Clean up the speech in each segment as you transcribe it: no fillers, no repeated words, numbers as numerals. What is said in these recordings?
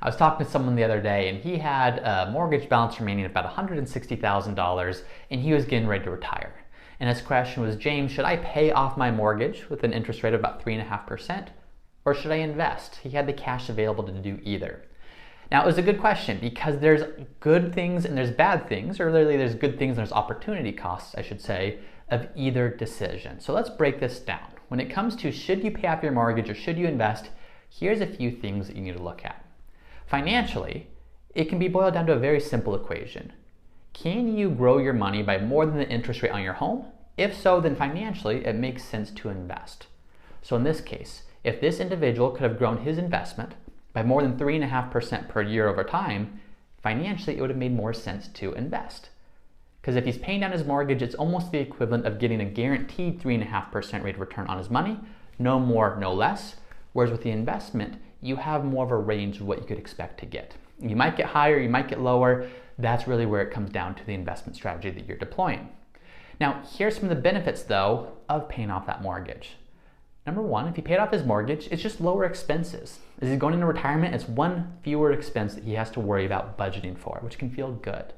I was talking to someone the other day and he had a mortgage balance remaining at about $160,000 and he was getting ready to retire. And his question was, James, should I pay off my mortgage with an interest rate of about 3.5% or should I invest? He had the cash available to do either. Now, it was a good question because there's good things and there's bad things, or literally there's good things and there's opportunity costs, I should say, of either decision. So let's break this down. When it comes to should you pay off your mortgage or should you invest, here's a few things that you need to look at. Financially, it can be boiled down to a very simple equation. Can you grow your money by more than the interest rate on your home? If so, then financially, it makes sense to invest. So in this case, if this individual could have grown his investment by more than 3.5% per year over time, financially, it would have made more sense to invest. Because if he's paying down his mortgage, it's almost the equivalent of getting a guaranteed 3.5% rate of return on his money, no more, no less. Whereas with the investment, you have more of a range of what you could expect to get. You might get higher, you might get lower. That's really where it comes down to the investment strategy that you're deploying. Now, here's some of the benefits, though, of paying off that mortgage. Number one, if he paid off his mortgage, it's just lower expenses. As he's going into retirement, it's one fewer expense that he has to worry about budgeting for, which can feel good.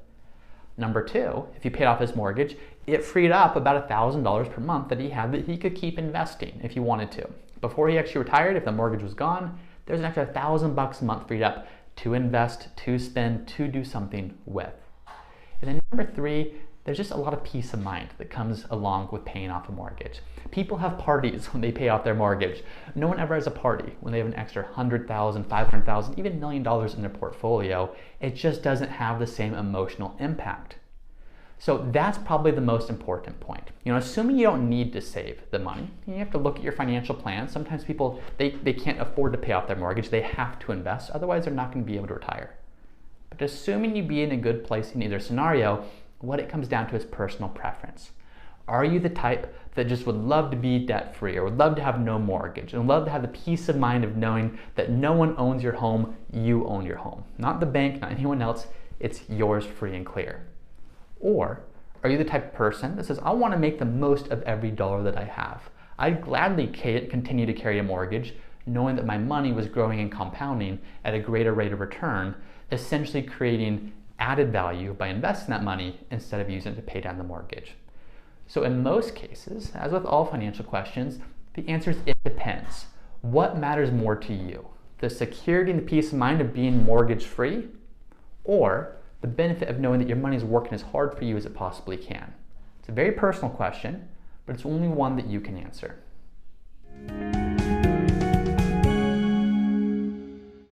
Number two, if he paid off his mortgage, it freed up about $1,000 per month that he had that he could keep investing if he wanted to. Before he actually retired, if the mortgage was gone, there's an extra $1,000 a month freed up to invest, to spend, to do something with. And then number three, there's just a lot of peace of mind that comes along with paying off a mortgage. People have parties when they pay off their mortgage. No one ever has a party when they have an extra $100,000, $500,000, even $1 million in their portfolio. It just doesn't have the same emotional impact. So that's probably the most important point. Assuming you don't need to save the money, you have to look at your financial plan. Sometimes people, they can't afford to pay off their mortgage. They have to invest, otherwise they're not going to be able to retire. But assuming you be in a good place in either scenario, what it comes down to is personal preference. Are you the type that just would love to be debt-free or would love to have no mortgage and love to have the peace of mind of knowing that no one owns your home, you own your home? Not the bank, not anyone else, it's yours free and clear. Or are you the type of person that says, I want to make the most of every dollar that I have. I'd gladly continue to carry a mortgage knowing that my money was growing and compounding at a greater rate of return, essentially creating added value by investing that money instead of using it to pay down the mortgage. So in most cases, as with all financial questions, the answer is it depends. What matters more to you? The security and the peace of mind of being mortgage free, or the benefit of knowing that your money is working as hard for you as it possibly can? It's a very personal question, but it's only one that you can answer.